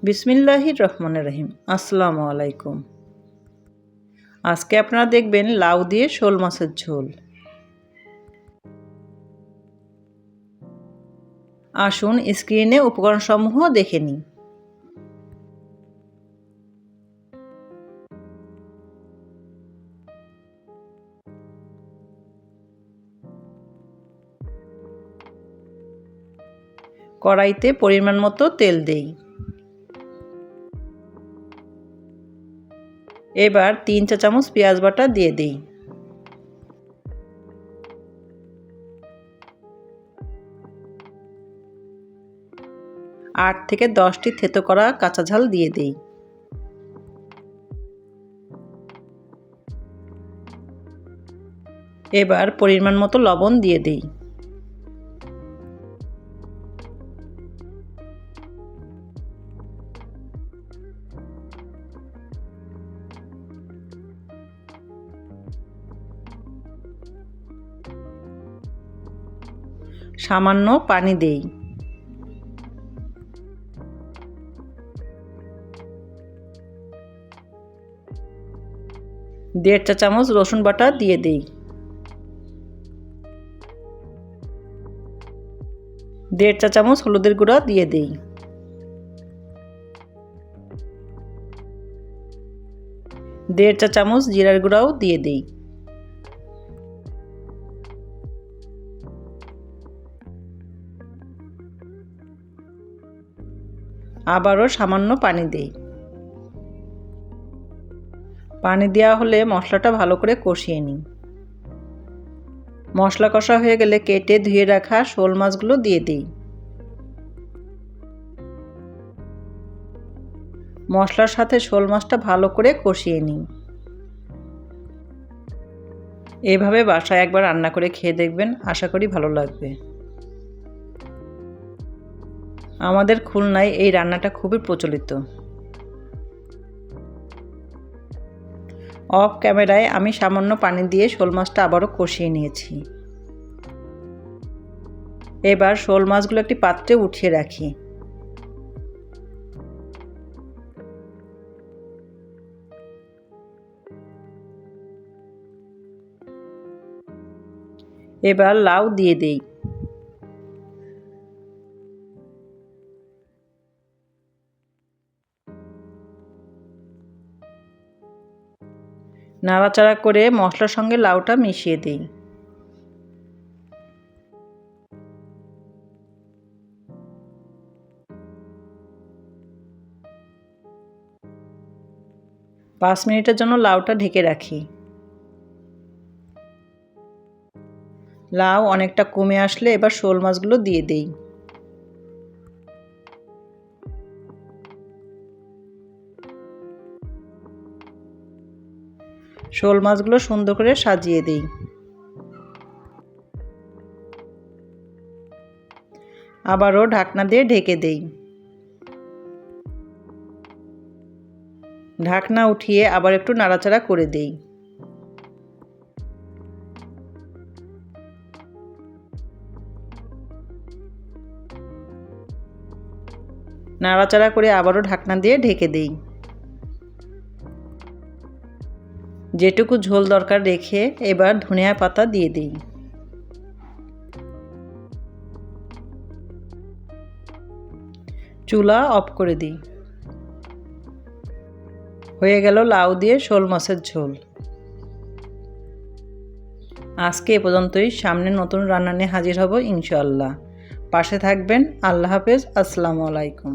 বিসমিল্লাহির রহমানির রহিম। আসসালামু আলাইকুম। আজকে আপনারা দেখবেন লাউ দিয়ে শোল মাছের ঝোল। আসুন স্ক্রিনে উপকরণসমূহ দেখে নিই। কড়াইতে পরিমাণ মতো তেল দেই। এবার 3 চা চামচ পেঁয়াজ বাটা দিয়ে দিই। আট থেকে 10টি থেতো করা কাঁচা ঝাল দিয়ে দিই। এবার পরিমাণ মতো লবণ দিয়ে দিই। সামান্য পানি দেই। দেড় চা চামচ রসুন বাটা দিয়ে দিই। দেড় চা চামচ হলুদের গুঁড়া দিয়ে দিই। দেড় চা চামচ জিরার গুঁড়াও দিয়ে দিই। আবারও সামান্য পানি দেই। পানি দেওয়া হলে মশলাটা ভালো করে কষিয়ে নিই। মশলা কষা হয়ে গেলে কেটে ধুয়ে রাখা শোল মাছগুলো দিয়ে দিই। মশলার সাথে শোল মাছটা ভালো করে কষিয়ে নিই। এভাবে বাসায় একবার রান্না করে খেয়ে দেখবেন, আশা করি ভালো লাগবে। আমাদের খুলনায় এই রান্নাটা খুবই প্রচলিত। অফ ক্যামেরায় আমি সামান্য পানি দিয়ে শোল মাছটা আবারও কষিয়ে নিয়েছি। এবার শোল মাছগুলো একটি পাত্রে উঠিয়ে রাখি। এবার লাউ দিয়ে দেই। নাড়াচাড়া করে মশলার সঙ্গে লাউটা মিশিয়ে দিই। পাঁচ মিনিটের জন্য লাউটা ঢেকে রাখি। লাউ অনেকটা কমে আসলে এবার শোল মাছগুলো দিয়ে দেই। শোল মাছগুলো সুন্দর করে সাজিয়ে দিই। আবারও ঢাকনা দিয়ে ঢেকে দেই। ঢাকনা উঠিয়ে আবার একটু নাড়াচাড়া করে দেই। নাড়াচাড়া করে আবারও ঢাকনা দিয়ে ঢেকে দেই। যেটুকু ঝোল দরকার রেখে এবার ধনিয়া পাতা দিয়ে দিই। চুলা অফ করে দিই। হয়ে গেল লাউ দিয়ে শোল মাছের ঝোল। আজকে এ পর্যন্তই। সামনে নতুন রান্না নিয়ে হাজির হব ইনশাআল্লাহ। পাশে থাকবেন। আল্লাহ হাফেজ। আসসালামু আলাইকুম।